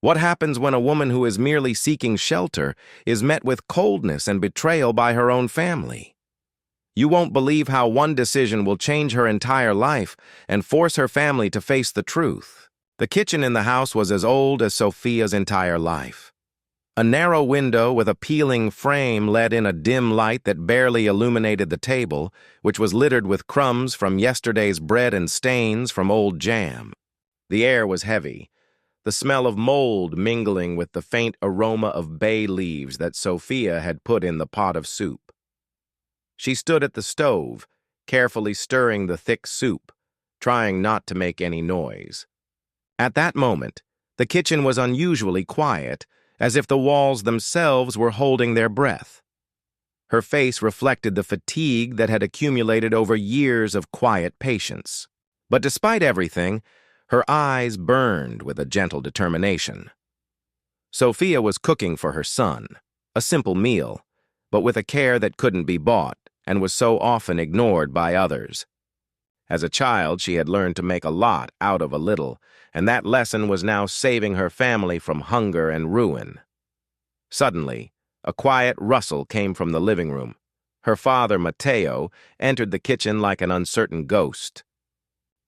What happens when a woman who is merely seeking shelter is met with coldness and betrayal by her own family? You won't believe how one decision will change her entire life and force her family to face the truth. The kitchen in the house was as old as Sophia's entire life. A narrow window with a peeling frame let in a dim light that barely illuminated the table, which was littered with crumbs from yesterday's bread and stains from old jam. The air was heavy, the smell of mold mingling with the faint aroma of bay leaves that Sophia had put in the pot of soup. She stood at the stove, carefully stirring the thick soup, trying not to make any noise. At that moment, the kitchen was unusually quiet, as if the walls themselves were holding their breath. Her face reflected the fatigue that had accumulated over years of quiet patience. But despite everything, her eyes burned with a gentle determination. Sophia was cooking for her son, a simple meal, but with a care that couldn't be bought and was so often ignored by others. As a child, she had learned to make a lot out of a little, and that lesson was now saving her family from hunger and ruin. Suddenly, a quiet rustle came from the living room. Her father, Matteo, entered the kitchen like an uncertain ghost.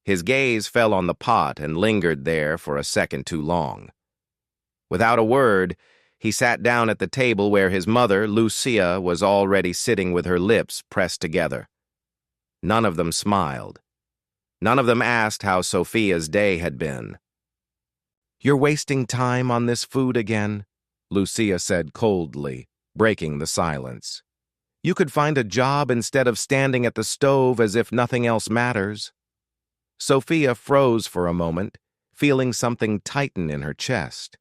His gaze fell on the pot and lingered there for a second too long. Without a word, he sat down at the table where his mother, Lucia, was already sitting with her lips pressed together. None of them smiled. None of them asked how Sophia's day had been. "You're wasting time on this food again," Lucia said coldly, breaking the silence. "You could find a job instead of standing at the stove as if nothing else matters." Sophia froze for a moment, feeling something tighten in her chest.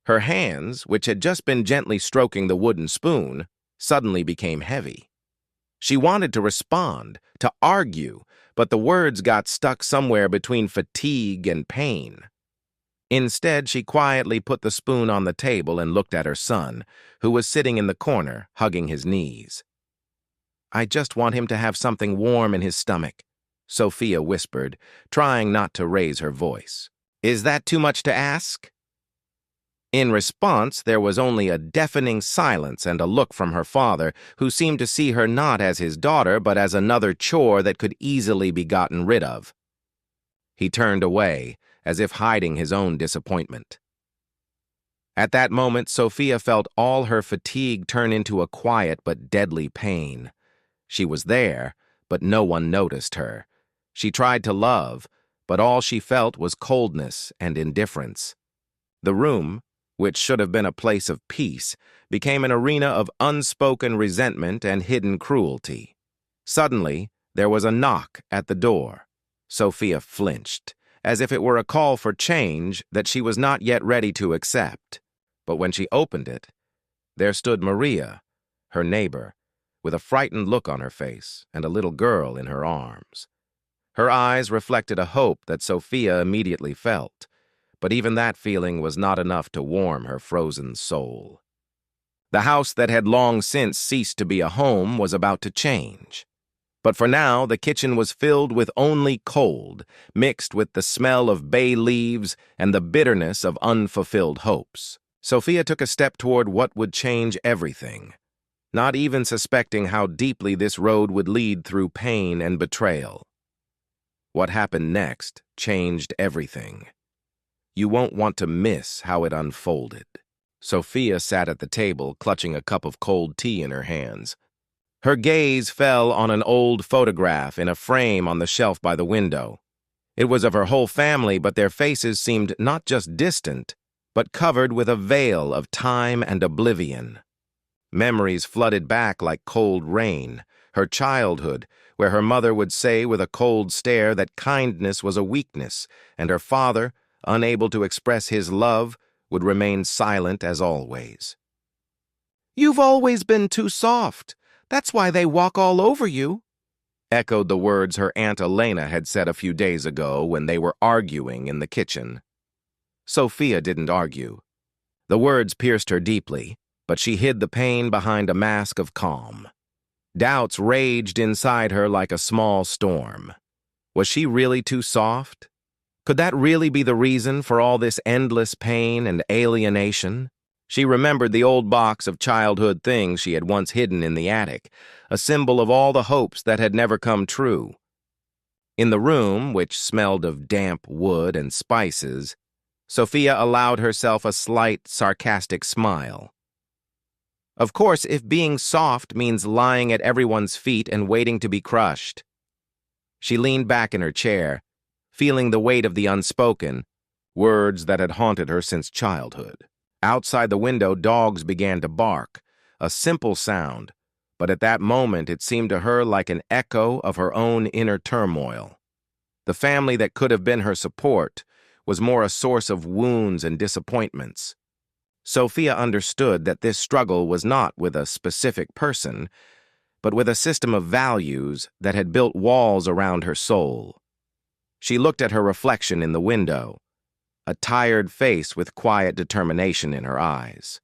Her hands, which had just been gently stroking the wooden spoon, suddenly became heavy. She wanted to respond, to argue, but the words got stuck somewhere between fatigue and pain. Instead, she quietly put the spoon on the table and looked at her son, who was sitting in the corner, hugging his knees. "I just want him to have something warm in his stomach," Sophia whispered, trying not to raise her voice. "Is that too much to ask?" In response, there was only a deafening silence and a look from her father, who seemed to see her not as his daughter, but as another chore that could easily be gotten rid of. He turned away, as if hiding his own disappointment. At that moment, Sophia felt all her fatigue turn into a quiet but deadly pain. She was there, but no one noticed her. She tried to love, but all she felt was coldness and indifference. The room, which should have been a place of peace, became an arena of unspoken resentment and hidden cruelty. Suddenly, there was a knock at the door. Sophia flinched, as if it were a call for change that she was not yet ready to accept. But when she opened it, there stood Maria, her neighbor, with a frightened look on her face and a little girl in her arms. Her eyes reflected a hope that Sophia immediately felt, but even that feeling was not enough to warm her frozen soul. The house that had long since ceased to be a home was about to change. But for now, the kitchen was filled with only cold, mixed with the smell of bay leaves and the bitterness of unfulfilled hopes. Sophia took a step toward what would change everything, not even suspecting how deeply this road would lead through pain and betrayal. What happened next changed everything. You won't want to miss how it unfolded. Sophia sat at the table, clutching a cup of cold tea in her hands. Her gaze fell on an old photograph in a frame on the shelf by the window. It was of her whole family, but their faces seemed not just distant, but covered with a veil of time and oblivion. Memories flooded back like cold rain. Her childhood, where her mother would say with a cold stare that kindness was a weakness, and her father, unable to express his love, would remain silent as always. "You've always been too soft. That's why they walk all over you," echoed the words her Aunt Elena had said a few days ago when they were arguing in the kitchen. Sophia didn't argue. The words pierced her deeply, but she hid the pain behind a mask of calm. Doubts raged inside her like a small storm. Was she really too soft? Could that really be the reason for all this endless pain and alienation? She remembered the old box of childhood things she had once hidden in the attic, a symbol of all the hopes that had never come true. In the room, which smelled of damp wood and spices, Sophia allowed herself a slight, sarcastic smile. Of course, if being soft means lying at everyone's feet and waiting to be crushed. She leaned back in her chair, feeling the weight of the unspoken, words that had haunted her since childhood. Outside the window, dogs began to bark, a simple sound, but at that moment it seemed to her like an echo of her own inner turmoil. The family that could have been her support was more a source of wounds and disappointments. Sophia understood that this struggle was not with a specific person, but with a system of values that had built walls around her soul. She looked at her reflection in the window, a tired face with quiet determination in her eyes.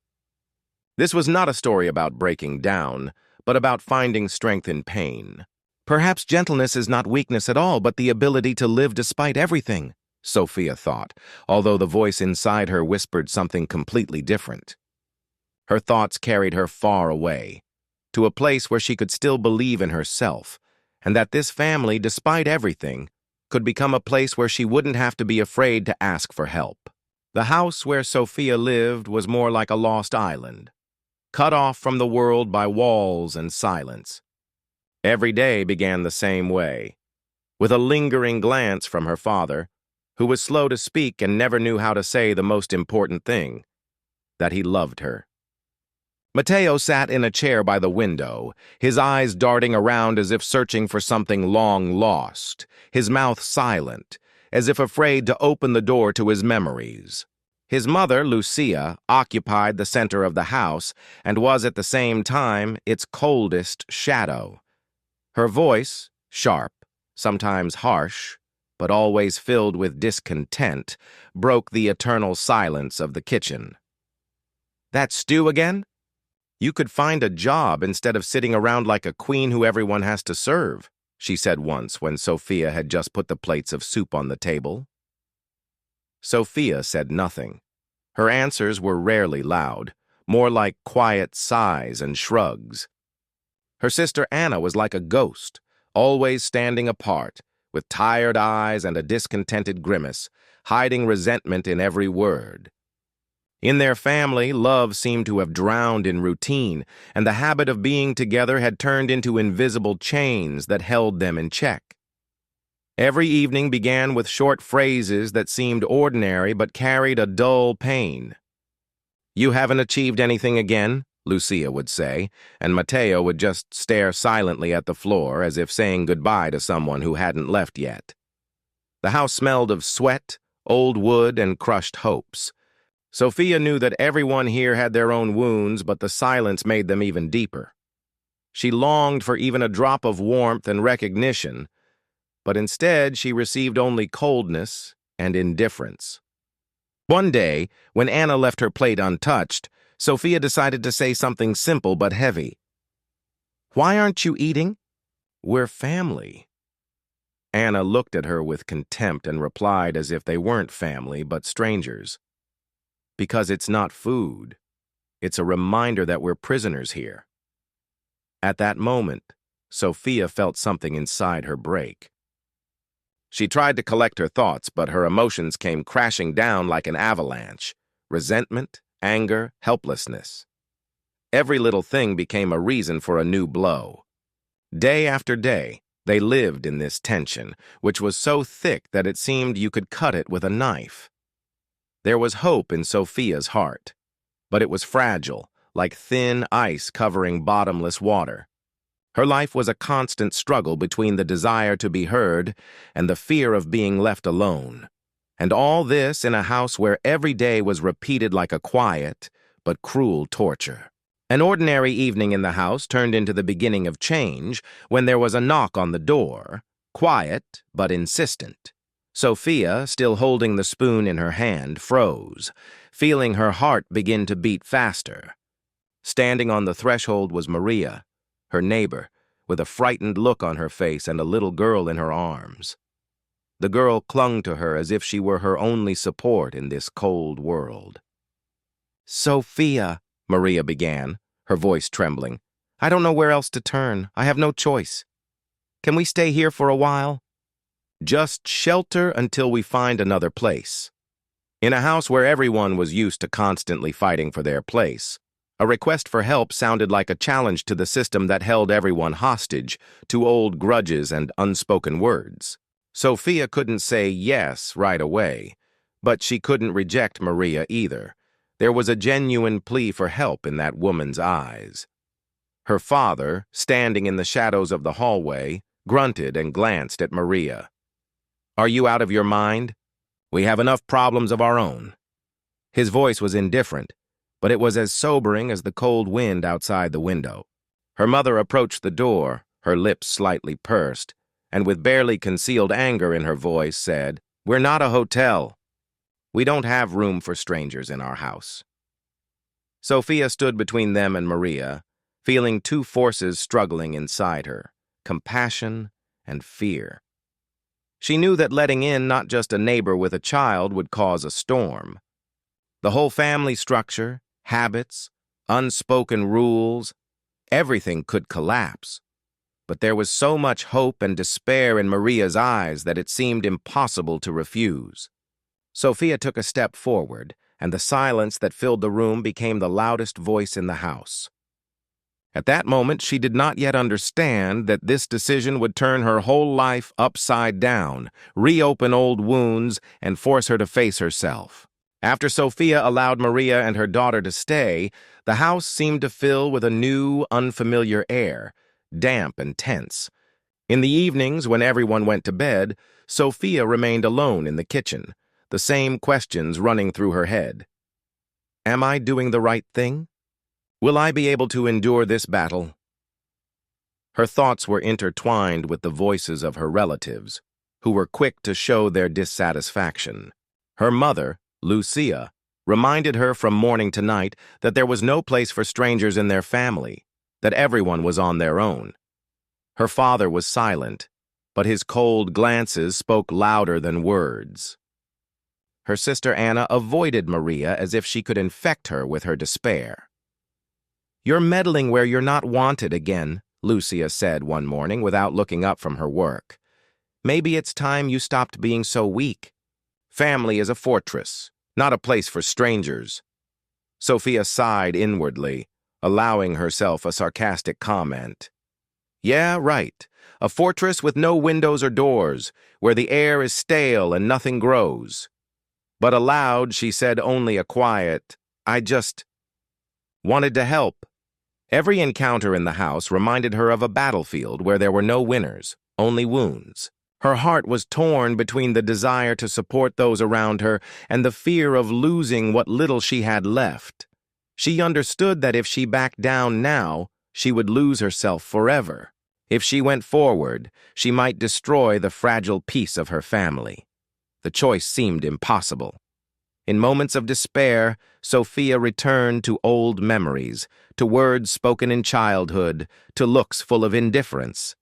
This was not a story about breaking down, but about finding strength in pain. Perhaps gentleness is not weakness at all, but the ability to live despite everything, Sophia thought, although the voice inside her whispered something completely different. Her thoughts carried her far away, to a place where she could still believe in herself, and that this family, despite everything, could become a place where she wouldn't have to be afraid to ask for help. The house where Sophia lived was more like a lost island, cut off from the world by walls and silence. Every day began the same way, with a lingering glance from her father, who was slow to speak and never knew how to say the most important thing, that he loved her. Mateo sat in a chair by the window, his eyes darting around as if searching for something long lost, his mouth silent, as if afraid to open the door to his memories. His mother, Lucia, occupied the center of the house and was at the same time its coldest shadow. Her voice, sharp, sometimes harsh, but always filled with discontent, broke the eternal silence of the kitchen. "That stew again? You could find a job instead of sitting around like a queen who everyone has to serve," she said once when Sophia had just put the plates of soup on the table. Sophia said nothing. Her answers were rarely loud, more like quiet sighs and shrugs. Her sister Anna was like a ghost, always standing apart, with tired eyes and a discontented grimace, hiding resentment in every word. In their family, love seemed to have drowned in routine, and the habit of being together had turned into invisible chains that held them in check. Every evening began with short phrases that seemed ordinary but carried a dull pain. "You haven't achieved anything again," Lucia would say, and Mateo would just stare silently at the floor as if saying goodbye to someone who hadn't left yet. The house smelled of sweat, old wood, and crushed hopes. Sophia knew that everyone here had their own wounds, but the silence made them even deeper. She longed for even a drop of warmth and recognition, but instead she received only coldness and indifference. One day, when Anna left her plate untouched, Sophia decided to say something simple but heavy. "Why aren't you eating? We're family." Anna looked at her with contempt and replied as if they weren't family but strangers. "Because it's not food. It's a reminder that we're prisoners here." At that moment, Sophia felt something inside her break. She tried to collect her thoughts, but her emotions came crashing down like an avalanche. Resentment, anger, helplessness. Every little thing became a reason for a new blow. Day after day, they lived in this tension, which was so thick that it seemed you could cut it with a knife. There was hope in Sophia's heart, but it was fragile, like thin ice covering bottomless water. Her life was a constant struggle between the desire to be heard and the fear of being left alone. And all this in a house where every day was repeated like a quiet but cruel torture. An ordinary evening in the house turned into the beginning of change when there was a knock on the door, quiet but insistent. Sophia, still holding the spoon in her hand, froze, feeling her heart begin to beat faster. Standing on the threshold was Maria, her neighbor, with a frightened look on her face and a little girl in her arms. The girl clung to her as if she were her only support in this cold world. "Sophia," Maria began, her voice trembling. "I don't know where else to turn. I have no choice. Can we stay here for a while?" "Just shelter until we find another place." In a house where everyone was used to constantly fighting for their place, a request for help sounded like a challenge to the system that held everyone hostage to old grudges and unspoken words. Sophia couldn't say yes right away, but she couldn't reject Maria either. There was a genuine plea for help in that woman's eyes. Her father, standing in the shadows of the hallway, grunted and glanced at Maria. "Are you out of your mind? We have enough problems of our own." His voice was indifferent, but it was as sobering as the cold wind outside the window. Her mother approached the door, her lips slightly pursed, and with barely concealed anger in her voice said, "We're not a hotel. We don't have room for strangers in our house." Sophia stood between them and Maria, feeling two forces struggling inside her, compassion and fear. She knew that letting in not just a neighbor with a child would cause a storm. The whole family structure, habits, unspoken rules, everything could collapse. But there was so much hope and despair in Maria's eyes that it seemed impossible to refuse. Sophia took a step forward, and the silence that filled the room became the loudest voice in the house. At that moment, she did not yet understand that this decision would turn her whole life upside down, reopen old wounds, and force her to face herself. After Sophia allowed Maria and her daughter to stay, the house seemed to fill with a new, unfamiliar air, damp and tense. In the evenings, when everyone went to bed, Sophia remained alone in the kitchen, the same questions running through her head. Am I doing the right thing? Will I be able to endure this battle? Her thoughts were intertwined with the voices of her relatives, who were quick to show their dissatisfaction. Her mother, Lucia, reminded her from morning to night that there was no place for strangers in their family, that everyone was on their own. Her father was silent, but his cold glances spoke louder than words. Her sister Anna avoided Maria as if she could infect her with her despair. "You're meddling where you're not wanted again," Lucia said one morning without looking up from her work. "Maybe it's time you stopped being so weak. Family is a fortress, not a place for strangers." Sophia sighed inwardly, allowing herself a sarcastic comment. "Yeah, right. A fortress with no windows or doors, where the air is stale and nothing grows." But aloud, she said only a quiet, "I just wanted to help." Every encounter in the house reminded her of a battlefield where there were no winners, only wounds. Her heart was torn between the desire to support those around her and the fear of losing what little she had left. She understood that if she backed down now, she would lose herself forever. If she went forward, she might destroy the fragile peace of her family. The choice seemed impossible. In moments of despair, Sophia returned to old memories, to words spoken in childhood, to looks full of indifference.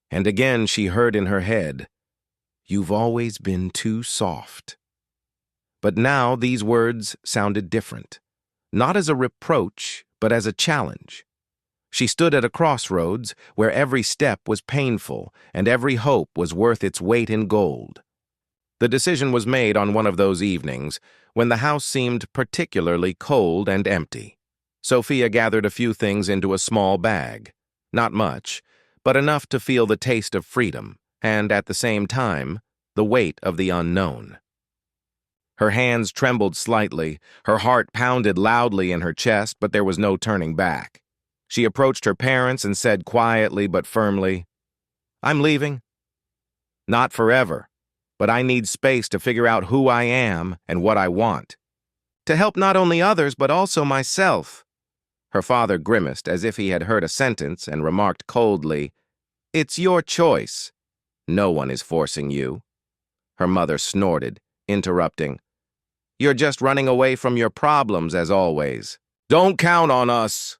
And again she heard in her head, "You've always been too soft." But now these words sounded different, not as a reproach, but as a challenge. She stood at a crossroads where every step was painful and every hope was worth its weight in gold. The decision was made on one of those evenings when the house seemed particularly cold and empty. Sophia gathered a few things into a small bag. Not much, but enough to feel the taste of freedom and, at the same time, the weight of the unknown. Her hands trembled slightly, her heart pounded loudly in her chest, but there was no turning back. She approached her parents and said quietly but firmly, "I'm leaving. Not forever. But I need space to figure out who I am and what I want. To help not only others, but also myself." Her father grimaced as if he had heard a sentence and remarked coldly, "It's your choice. No one is forcing you." Her mother snorted, interrupting, "You're just running away from your problems as always. Don't count on us."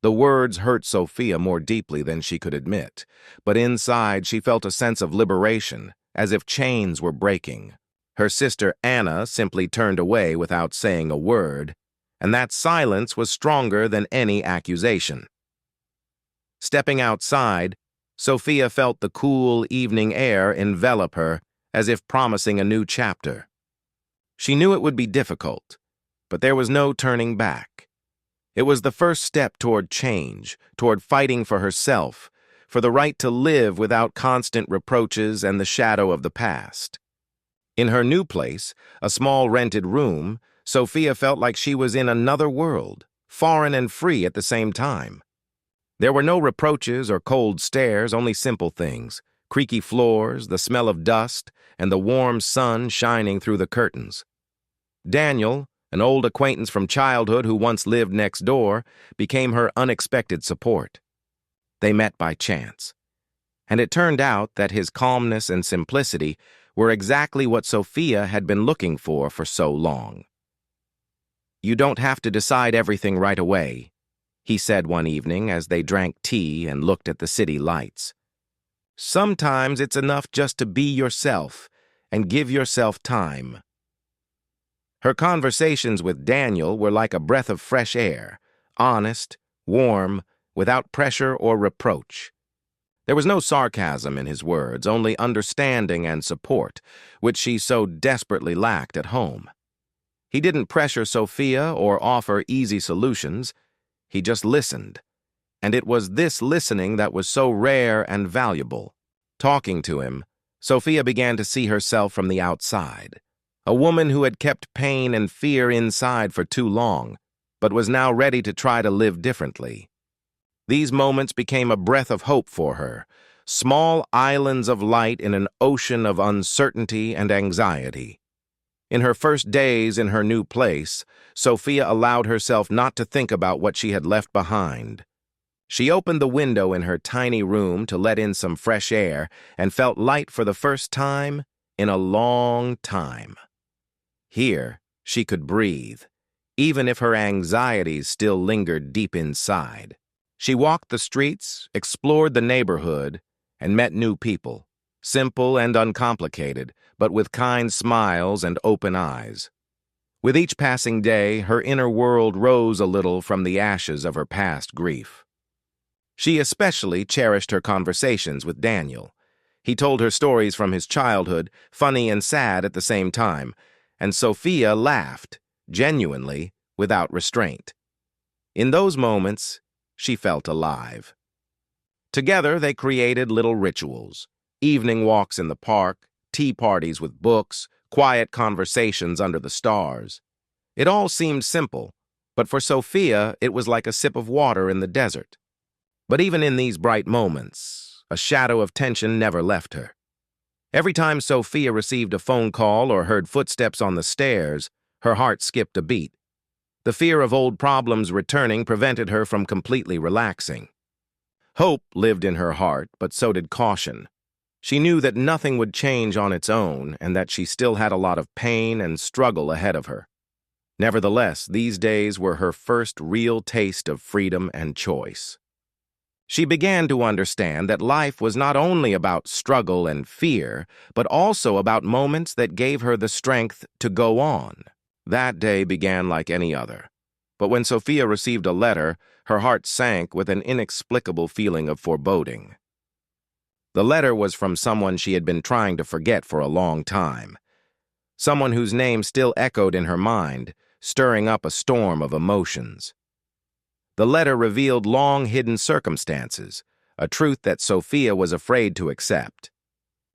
The words hurt Sophia more deeply than she could admit, but inside she felt a sense of liberation, as if chains were breaking. Her sister Anna simply turned away without saying a word, and that silence was stronger than any accusation. Stepping outside, Sophia felt the cool evening air envelop her as if promising a new chapter. She knew it would be difficult, but there was no turning back. It was the first step toward change, toward fighting for herself, for the right to live without constant reproaches and the shadow of the past. In her new place, a small rented room, Sophia felt like she was in another world, foreign and free at the same time. There were no reproaches or cold stares, only simple things: creaky floors, the smell of dust, and the warm sun shining through the curtains. Daniel, an old acquaintance from childhood who once lived next door, became her unexpected support. They met by chance, and it turned out that his calmness and simplicity were exactly what Sophia had been looking for so long. "You don't have to decide everything right away," he said one evening as they drank tea and looked at the city lights. "Sometimes it's enough just to be yourself and give yourself time." Her conversations with Daniel were like a breath of fresh air, honest, warm, without pressure or reproach. There was no sarcasm in his words, only understanding and support, which she so desperately lacked at home. He didn't pressure Sophia or offer easy solutions. He just listened, and it was this listening that was so rare and valuable. Talking to him, Sophia began to see herself from the outside, a woman who had kept pain and fear inside for too long, but was now ready to try to live differently. These moments became a breath of hope for her, small islands of light in an ocean of uncertainty and anxiety. In her first days in her new place, Sophia allowed herself not to think about what she had left behind. She opened the window in her tiny room to let in some fresh air and felt light for the first time in a long time. Here, she could breathe, even if her anxieties still lingered deep inside. She walked the streets, explored the neighborhood, and met new people, simple and uncomplicated, but with kind smiles and open eyes. With each passing day, her inner world rose a little from the ashes of her past grief. She especially cherished her conversations with Daniel. He told her stories from his childhood, funny and sad at the same time, and Sophia laughed, genuinely, without restraint. In those moments, she felt alive. Together, they created little rituals: evening walks in the park, tea parties with books, quiet conversations under the stars. It all seemed simple, but for Sophia, it was like a sip of water in the desert. But even in these bright moments, a shadow of tension never left her. Every time Sophia received a phone call or heard footsteps on the stairs, her heart skipped a beat. The fear of old problems returning prevented her from completely relaxing. Hope lived in her heart, but so did caution. She knew that nothing would change on its own and that she still had a lot of pain and struggle ahead of her. Nevertheless, these days were her first real taste of freedom and choice. She began to understand that life was not only about struggle and fear, but also about moments that gave her the strength to go on. That day began like any other. But when Sophia received a letter, her heart sank with an inexplicable feeling of foreboding. The letter was from someone she had been trying to forget for a long time. Someone whose name still echoed in her mind, stirring up a storm of emotions. The letter revealed long-hidden circumstances, a truth that Sophia was afraid to accept.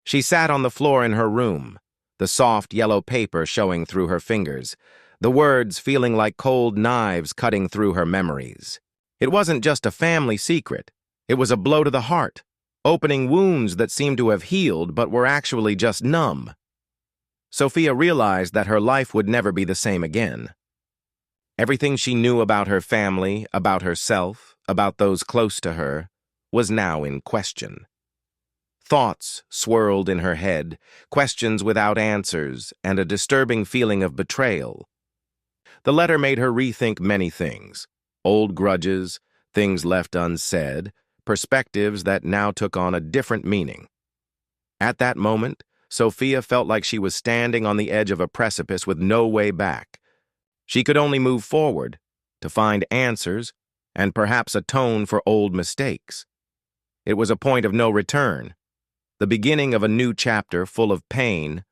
She sat on the floor in her room, the soft yellow paper showing through her fingers, the words feeling like cold knives cutting through her memories. It wasn't just a family secret. It was a blow to the heart, opening wounds that seemed to have healed but were actually just numb. Sophia realized that her life would never be the same again. Everything she knew about her family, about herself, about those close to her, was now in question. Thoughts swirled in her head, questions without answers, and a disturbing feeling of betrayal. The letter made her rethink many things: old grudges, things left unsaid, perspectives that now took on a different meaning. At that moment, Sophia felt like she was standing on the edge of a precipice with no way back. She could only move forward to find answers and perhaps atone for old mistakes. It was a point of no return, the beginning of a new chapter full of pain,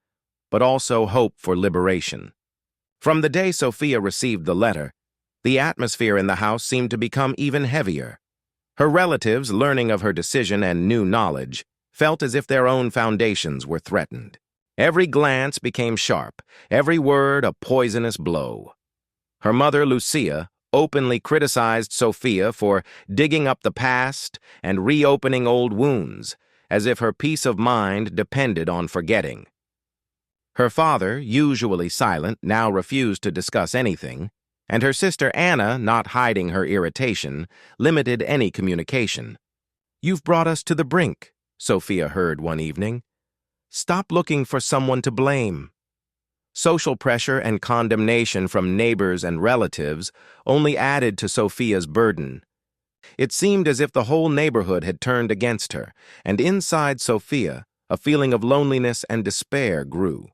but also hope for liberation. From the day Sophia received the letter, the atmosphere in the house seemed to become even heavier. Her relatives, learning of her decision and new knowledge, felt as if their own foundations were threatened. Every glance became sharp, every word a poisonous blow. Her mother, Lucia, openly criticized Sophia for digging up the past and reopening old wounds, as if her peace of mind depended on forgetting. Her father, usually silent, now refused to discuss anything, and her sister Anna, not hiding her irritation, limited any communication. "You've brought us to the brink," Sophia heard one evening. "Stop looking for someone to blame." Social pressure and condemnation from neighbors and relatives only added to Sophia's burden. It seemed as if the whole neighborhood had turned against her, and inside Sophia, a feeling of loneliness and despair grew.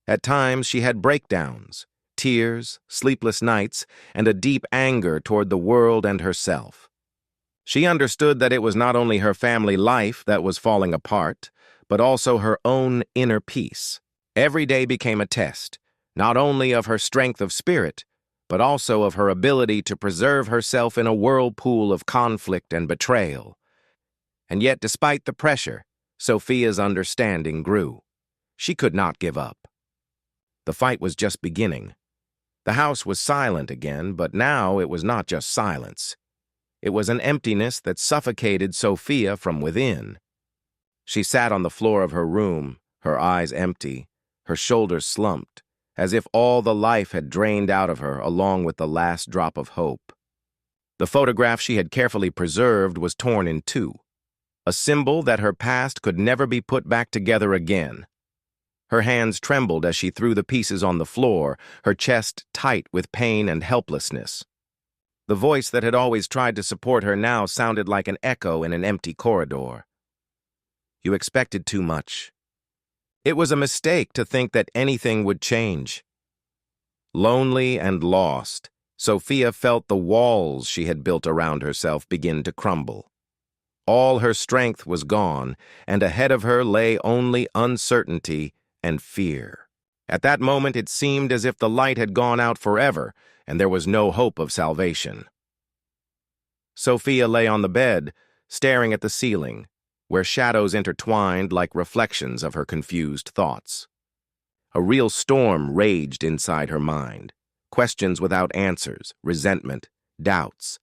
At times she had breakdowns, tears, sleepless nights, and a deep anger toward the world and herself. She understood that it was not only her family life that was falling apart, but also her own inner peace. Every day became a test, not only of her strength of spirit, but also of her ability to preserve herself in a whirlpool of conflict and betrayal. And yet, despite the pressure, Sophia's understanding grew. She could not give up. The fight was just beginning. The house was silent again, but now it was not just silence. It was an emptiness that suffocated Sophia from within. She sat on the floor of her room, her eyes empty, her shoulders slumped, as if all the life had drained out of her along with the last drop of hope. The photograph she had carefully preserved was torn in two, a symbol that her past could never be put back together again. Her hands trembled as she threw the pieces on the floor, her chest tight with pain and helplessness. The voice that had always tried to support her now sounded like an echo in an empty corridor. "You expected too much. It was a mistake to think that anything would change." Lonely and lost, Sophia felt the walls she had built around herself begin to crumble. All her strength was gone, and ahead of her lay only uncertainty and fear. At that moment, it seemed as if the light had gone out forever, and there was no hope of salvation. Sophia lay on the bed, staring at the ceiling, where shadows intertwined like reflections of her confused thoughts. A real storm raged inside her mind, questions without answers, resentment, doubts.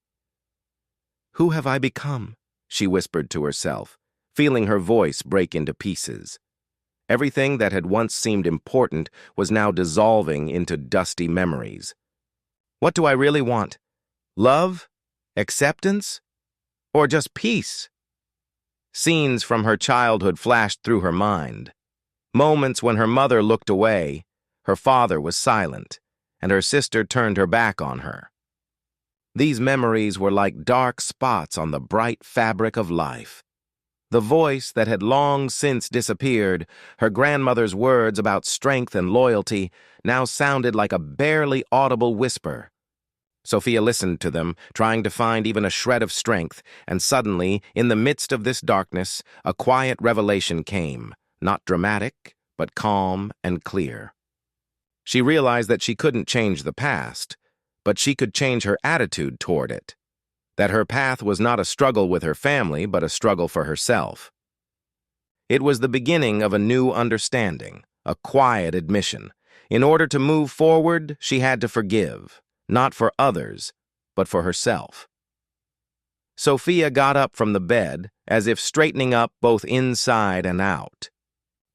"Who have I become?" she whispered to herself, feeling her voice break into pieces. Everything that had once seemed important was now dissolving into dusty memories. What do I really want? Love? Acceptance? Or just peace? Scenes from her childhood flashed through her mind. Moments when her mother looked away, her father was silent, and her sister turned her back on her. These memories were like dark spots on the bright fabric of life. The voice that had long since disappeared, her grandmother's words about strength and loyalty, now sounded like a barely audible whisper. Sophia listened to them, trying to find even a shred of strength, and suddenly, in the midst of this darkness, a quiet revelation came, not dramatic, but calm and clear. She realized that she couldn't change the past, but she could change her attitude toward it. That her path was not a struggle with her family, but a struggle for herself. It was the beginning of a new understanding, a quiet admission. In order to move forward, she had to forgive, not for others, but for herself. Sophia got up from the bed, as if straightening up both inside and out.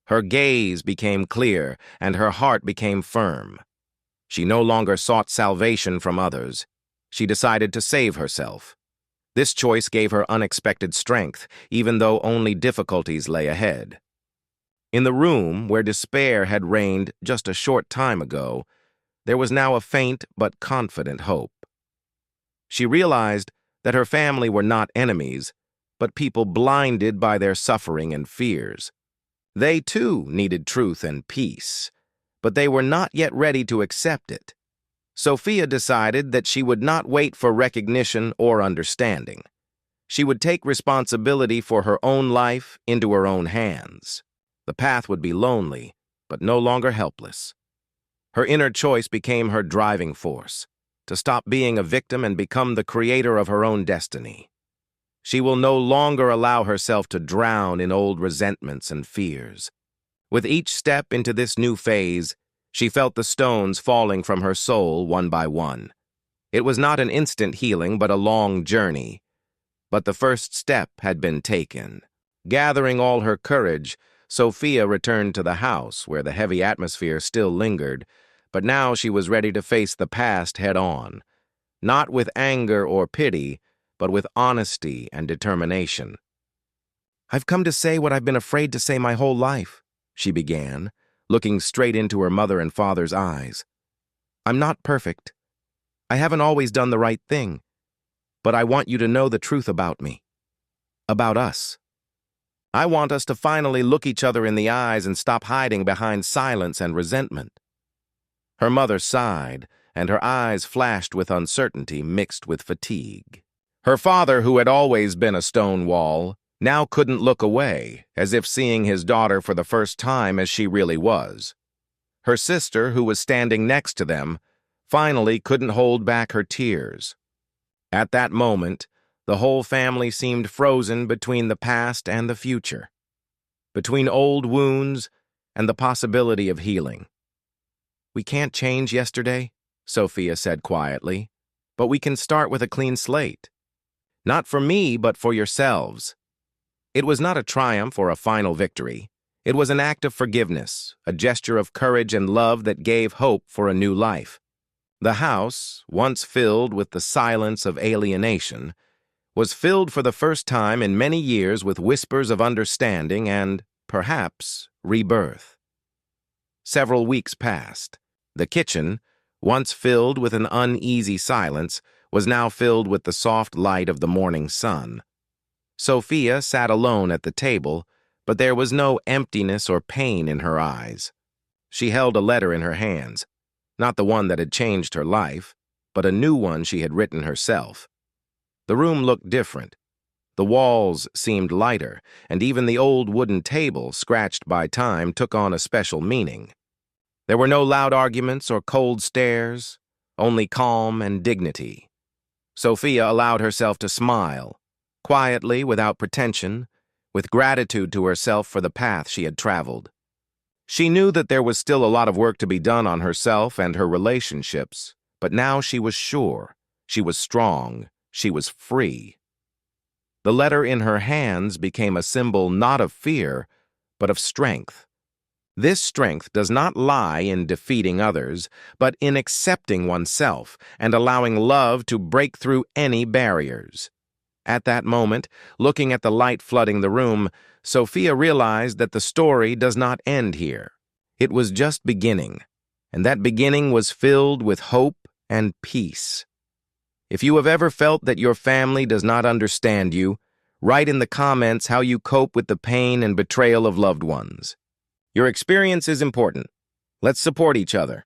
Her gaze became clear, and her heart became firm. She no longer sought salvation from others. She decided to save herself. This choice gave her unexpected strength, even though only difficulties lay ahead. In the room where despair had reigned just a short time ago, there was now a faint but confident hope. She realized that her family were not enemies, but people blinded by their suffering and fears. They too needed truth and peace, but they were not yet ready to accept it. Sophia decided that she would not wait for recognition or understanding. She would take responsibility for her own life into her own hands. The path would be lonely, but no longer helpless. Her inner choice became her driving force, to stop being a victim and become the creator of her own destiny. She will no longer allow herself to drown in old resentments and fears. With each step into this new phase, she felt the stones falling from her soul one by one. It was not an instant healing, but a long journey. But the first step had been taken. Gathering all her courage, Sophia returned to the house, where the heavy atmosphere still lingered, but now she was ready to face the past head-on, not with anger or pity, but with honesty and determination. "I've come to say what I've been afraid to say my whole life," she began, looking straight into her mother and father's eyes. "I'm not perfect. I haven't always done the right thing, but I want you to know the truth about me, about us. I want us to finally look each other in the eyes and stop hiding behind silence and resentment." Her mother sighed, and her eyes flashed with uncertainty mixed with fatigue. Her father, who had always been a stone wall, now couldn't look away, as if seeing his daughter for the first time as she really was. Her sister, who was standing next to them, finally couldn't hold back her tears. At that moment, the whole family seemed frozen between the past and the future, between old wounds and the possibility of healing. "We can't change yesterday," Sophia said quietly, "but we can start with a clean slate. Not for me, but for yourselves." It was not a triumph or a final victory. It was an act of forgiveness, a gesture of courage and love that gave hope for a new life. The house, once filled with the silence of alienation, was filled for the first time in many years with whispers of understanding and, perhaps, rebirth. Several weeks passed. The kitchen, once filled with an uneasy silence, was now filled with the soft light of the morning sun. Sophia sat alone at the table, but there was no emptiness or pain in her eyes. She held a letter in her hands, not the one that had changed her life, but a new one she had written herself. The room looked different. The walls seemed lighter, and even the old wooden table, scratched by time, took on a special meaning. There were no loud arguments or cold stares, only calm and dignity. Sophia allowed herself to smile, quietly, without pretension, with gratitude to herself for the path she had traveled. She knew that there was still a lot of work to be done on herself and her relationships, but now she was sure, she was strong, she was free. The letter in her hands became a symbol not of fear, but of strength. This strength does not lie in defeating others, but in accepting oneself and allowing love to break through any barriers. At that moment, looking at the light flooding the room, Sophia realized that the story does not end here. It was just beginning, and that beginning was filled with hope and peace. If you have ever felt that your family does not understand you, write in the comments how you cope with the pain and betrayal of loved ones. Your experience is important. Let's support each other.